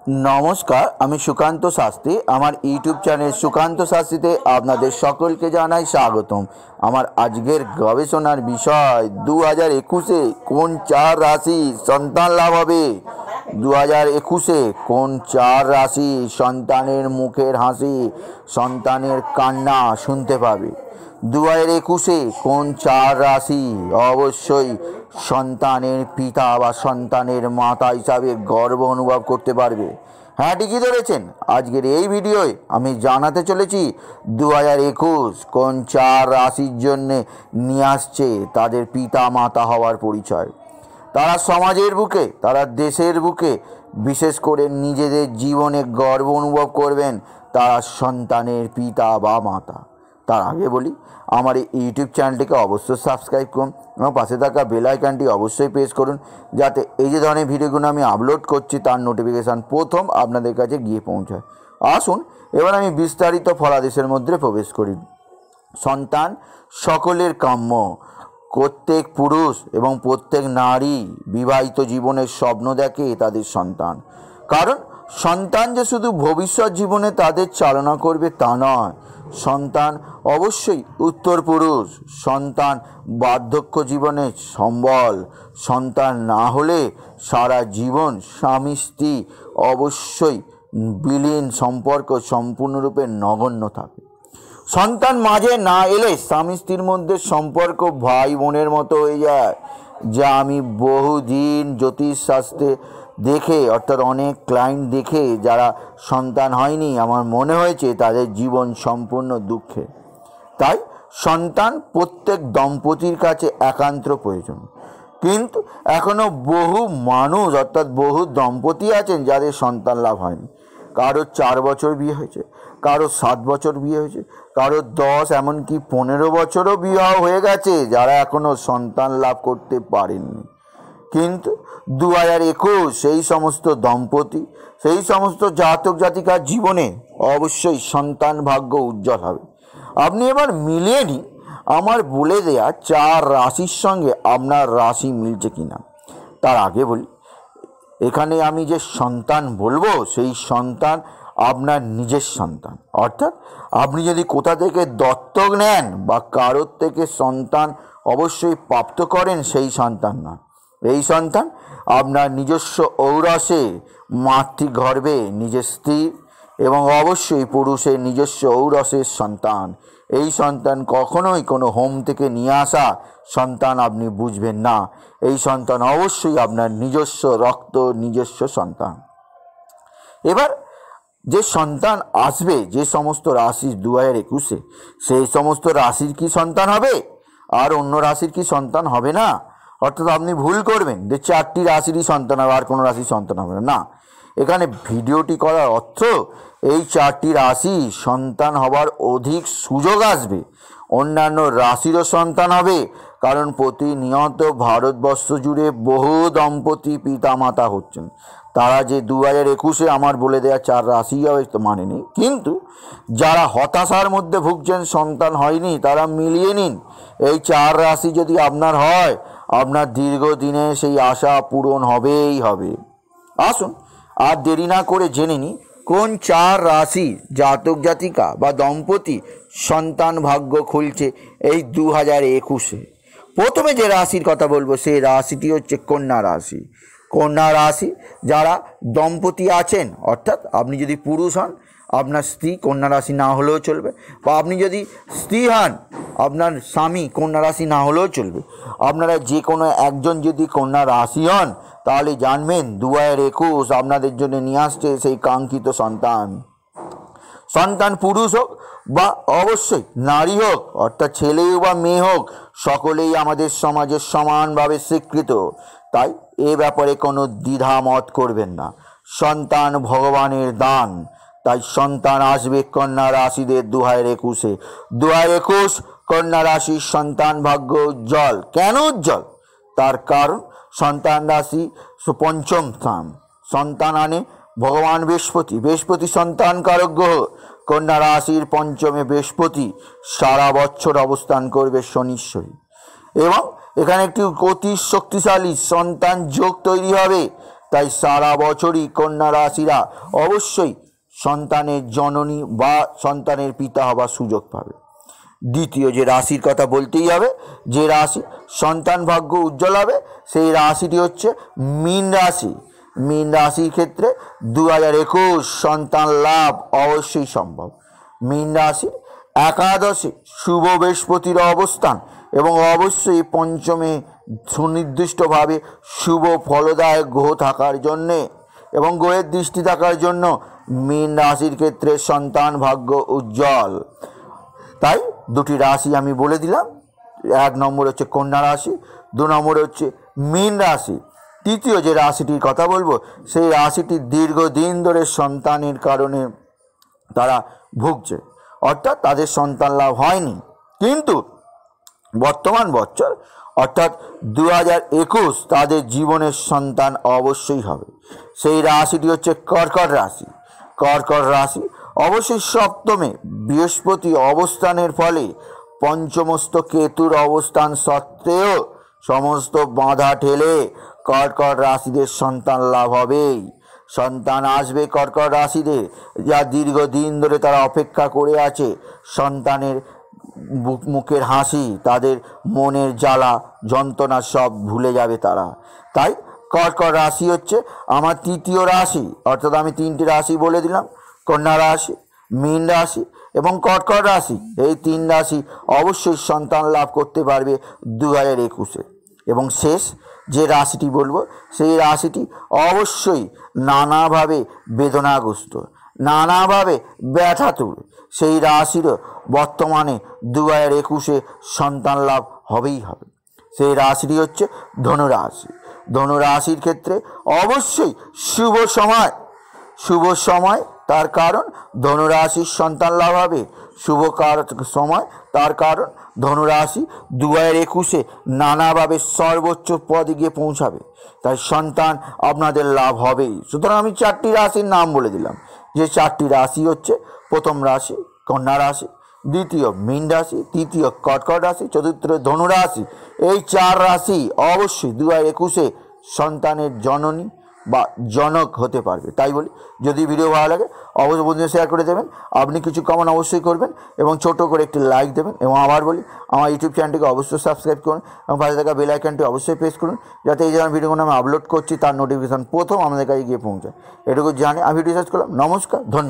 नमस्कार আমি সুকান্ত শাস্ত্রী আমার ইউটিউব চ্যানেল সুকান্ত শাস্ত্রীতে আপনাদের সকলকে জানাই স্বাগতম। আমার আজকের গবেষণার বিষয় 2021-এ কোন চার রাশি সন্তান লাভ হবে। 2021-এ কোন চার রাশি সন্তানের মুখের হাসি সন্তানের কান্না শুনতে পাবে। 2021-এ কোন চার রাশি অবশ্যই সন্তানের পিতা বা সন্তানের মাতা হিসাবে গর্ব অনুভব করতে পারবে। হ্যাঁ, ঠিকই ধরেছেন। আজকের এই ভিডিওয় আমি জানাতে চলেছি 2021 কোন চার রাশির জন্যে নিয়ে আসছে তাদের পিতা মাতা হওয়ার পরিচয়। তারা সমাজের বুকে, তারা দেশের বুকে, বিশেষ করে নিজেদের জীবনে গর্ব অনুভব করবেন তারা সন্তানের পিতা বা মাতা। তার আগে বলি, আমার এই ইউটিউব চ্যানেলটিকে অবশ্যই সাবস্ক্রাইব করুন এবং পাশে থাকা বেল আইকনটি অবশ্যই প্রেস করুন, যাতে এই যে ধরনের ভিডিওগুলো আমি আপলোড করছি তার নোটিফিকেশান প্রথম আপনাদের কাছে গিয়ে পৌঁছায়। আসুন এবার আমি বিস্তারিত ফলাদেশের মধ্যে প্রবেশ করি। সন্তান সকলের কাম্য। প্রত্যেক পুরুষ এবং প্রত্যেক নারী বিবাহিত জীবনের স্বপ্ন দেখে তাদের সন্তান, কারণ সন্তান যে শুধু ভবিষ্যৎ জীবনে তাদের চালনা করবে তা নয়, সন্তান অবশ্যই উত্তর পুরুষ, সন্তান বার্ধক্য জীবনে সম্বল, সন্তান না হলে সারা জীবন স্বামী স্ত্রী অবশ্যই বিলীন সম্পর্ক সম্পূর্ণরূপে নগণ্য থাকে। সন্তান মাঝে না এলে স্বামী স্ত্রীর মধ্যে সম্পর্ক ভাই বোনের মতো হয়ে যায়, যা আমি বহুদিন জ্যোতিষশাস্ত্রে দেখে, অর্থাৎ অনেক ক্লায়েন্ট দেখে যারা সন্তান হয়নি, আমার মনে হয়েছে তাদের জীবন সম্পূর্ণ দুঃখে। তাই সন্তান প্রত্যেক দম্পতির কাছে একান্ত প্রয়োজন। কিন্তু এখনও বহু মানুষ, অর্থাৎ বহু দম্পতি আছেন যাদের সন্তান লাভ হয়নি। কারো 4 বছর বিয়ে হয়েছে, কারো 7 বছর বিয়ে হয়েছে, কারো 10 এমনকি 15 বছরও বিবাহ হয়ে গেছে, যারা এখনও সন্তান লাভ করতে পারেননি। কিন্তু 2021 সেই সমস্ত দম্পতি, সেই সমস্ত জাতক জাতিকার জীবনে অবশ্যই সন্তান ভাগ্য উজ্জ্বল হবে। আপনি এবার মিলিয়ে নিন আমার বলে দেয়া 4 রাশির সঙ্গে আপনার রাশি মিলছে কিনা। তার আগে বলি, এখানে আমি যে সন্তান বলবো সেই সন্তান আপনার নিজের সন্তান, অর্থাৎ আপনি যদি কোথা থেকে দত্তক নেন বা কারোর থেকে সন্তান অবশ্যই প্রাপ্ত করেন সেই সন্তান না। এই সন্তান আপনার নিজস্ব ঔরসে মাতৃগর্ভে নিজের স্ত্রী এবং অবশ্যই পুরুষের নিজস্ব ঔরসের সন্তান। এই সন্তান কখনোই কোনো হোম থেকে নিয়ে আসা সন্তান আপনি বুঝবেন না। এই সন্তান অবশ্যই আপনার নিজস্ব রক্ত, নিজস্ব সন্তান। এবার যে সন্তান আসবে, যে সমস্ত রাশি 2021-এ, সেই সমস্ত রাশির কি সন্তান হবে আর অন্য রাশির কি সন্তান হবে না? অর্থাৎ আপনি ভুল করবেন যে 4টি রাশিরই সন্তান হবে আর কোনো রাশির সন্তান হবে না। এখানে ভিডিওটি করার অর্থ এই 4টি রাশি সন্তান হবার অধিক সুযোগ আসবে, অন্যান্য রাশিরও সন্তান হবে, কারণ প্রতিনিয়ত ভারতবর্ষ জুড়ে বহু দম্পতি পিতা মাতা হচ্ছেন। তারা যে 2021-এ আমার বলে দেওয়া 4 রাশি হবে তো মানে নেই। কিন্তু যারা হতাশার মধ্যে ভুগছেন সন্তান হয়নি, তারা মিলিয়ে নিন এই 4 রাশি যদি আপনার হয়, আপনার দীর্ঘদিনে সেই আশা পূরণ হবেই হবে। আসুন আর দেরি না করে জেনে নিই কোন 4 রাশি জাতক জাতিকা বা দম্পতি সন্তান ভাগ্য খুলছে এই 2021-এ। প্রথমে যে রাশির কথা বলবো সেই রাশিটি হচ্ছে কন্যা রাশি। কন্যা রাশি যারা দম্পতি আছেন, অর্থাৎ আপনি যদি পুরুষ হন আপনার স্ত্রী কন্যা রাশি না হলেও চলবে, বা আপনি যদি স্ত্রী হন আপনার স্বামী কন্যা রাশি না হলেও চলবে। আপনারা যে কোনো একজন যদি কন্যা রাশি হন তাহলে জানবেন 2021 আপনাদের জন্য নিয়ে আসছে সেই কাঙ্ক্ষিত সন্তান। সন্তান পুরুষ হোক বা অবশ্যই নারী হোক, অর্থাৎ ছেলে বা মেয়ে হোক, সকলেই আমাদের সমাজে সমানভাবে স্বীকৃত। তাই এ ব্যাপারে কোনো দ্বিধামত করবেন না। সন্তান ভগবানের দান, তাই সন্তান আসবে কন্যা রাশিদের 2021-এ। 2021 কন্যা রাশির সন্তান ভাগ্য উজ্জ্বল। কেন উজ্জ্বল? তার কারণ সন্তান রাশি পঞ্চম স্থান, সন্তান আনে ভগবান বৃহস্পতি। বৃহস্পতি সন্তান কারক গ্রহ। কন্যা রাশির পঞ্চমে বৃহস্পতি সারা বছর অবস্থান করবে শনিশ্বরী, এবং এখানে একটি অতি শক্তিশালী সন্তান যোগ তৈরি হবে। তাই সারা বছরই কন্যা রাশিরা অবশ্যই সন্তানের জননী বা সন্তানের পিতা হবার সুযোগ পাবে। দ্বিতীয় যে রাশির কথা বলতেই হবে, যে রাশি সন্তান ভাগ্য উজ্জ্বল হবে, সেই রাশিটি হচ্ছে মীন রাশি। মীন রাশির ক্ষেত্রে 2021 সন্তান লাভ অবশ্যই সম্ভব। মীন রাশির একাদশে শুভ বৃহস্পতির অবস্থান এবং অবশ্যই পঞ্চমে সুনির্দিষ্টভাবে শুভ ফলদায়ক গ্রহ থাকার জন্যে এবং গ্রহের দৃষ্টি থাকার জন্য মীন রাশির ক্ষেত্রে সন্তান ভাগ্য উজ্জ্বল। তাই দুটি রাশি আমি বলে দিলাম, 1 নম্বর হচ্ছে কন্যা রাশি, 2 নম্বর হচ্ছে মীন রাশি। তৃতীয় যে রাশিটির কথা বলবো, সেই রাশিটি দীর্ঘদিন ধরে সন্তানের কারণে তারা ভুগছে, অর্থাৎ তাদের সন্তান লাভ হয়নি, কিন্তু বর্তমান বছর অর্থাৎ 2021 তাদের জীবনের সন্তান অবশ্যই হবে। সেই রাশিটি হচ্ছে কর্কট রাশি। কর্কট রাশি অবশ্যই সপ্তমে বৃহস্পতি অবস্থানের ফলে পঞ্চমস্ত কেতুর অবস্থান সত্ত্বেও সমস্ত বাধা ঠেলে কর্কট রাশিদের সন্তান লাভ হবেই। সন্তান আসবে কর্কট রাশিদের, যা দীর্ঘদিন ধরে তারা অপেক্ষা করে আছে। সন্তানের মুখের হাসি, তাদের মনের জ্বালা যন্ত্রণা সব ভুলে যাবে তারা। তাই কর্কট রাশি হচ্ছে আমার তৃতীয় রাশি, অর্থাৎ আমি 3টি রাশি বলে দিলাম, কন্যা রাশি, মীন রাশি এবং কর্কট রাশি। এই 3 রাশি অবশ্যই সন্তান লাভ করতে পারবে 2021-এ। এবং শেষ যে রাশিটি বলবো, সেই রাশিটি অবশ্যই নানাভাবে বেদনাগ্রস্ত, নানাভাবে ব্যথাতুর। সেই রাশিরও বর্তমানে 2021-এ সন্তান লাভ হবেই হবে। সেই রাশিটি হচ্ছে ধনুরাশি। ধনুরাশির ক্ষেত্রে অবশ্যই শুভ সময়, তার কারণ ধনুরাশির সন্তান লাভ হবে। শুভ সময়, তার কারণ ধনুরাশি 2021-এ নানাভাবে সর্বোচ্চ পদে গিয়ে পৌঁছাবে, তাই সন্তান আপনাদের লাভ হবেই। সুতরাং আমি 4টি রাশির নাম বলে দিলাম, যে 4টি রাশি হচ্ছে, প্রথম রাশি কন্যা রাশি, দ্বিতীয় মীন রাশি, তৃতীয় কর্কট রাশি, চতুর্থ ধনুরাশি। এই 4 রাশি অবশ্যই 2021-এ সন্তানের জননী বা জনক হতে পারবে। তাই বলি, যদি ভিডিও ভালো লাগে অবশ্যই বন্ধুদের শেয়ার করে দেবেন, আপনি কিছু কমেন্ট অবশ্যই করবেন এবং ছোট করে একটি লাইক দেবেন। এবং আবার বলি, আমার ইউটিউব চ্যানেলটিকে অবশ্যই সাবস্ক্রাইব করুন এবং পাশে থাকা বেল আইকনটি অবশ্যই প্রেস করুন, যাতে এই ধরনের ভিডিওগুলো আমি আপলোড করছি তার নোটিফিকেশান প্রথম আমাদের কাছে গিয়ে পৌঁছায়। এটুকু জানি আমি ভিডিও শেষ করলাম। নমস্কার, ধন্যবাদ।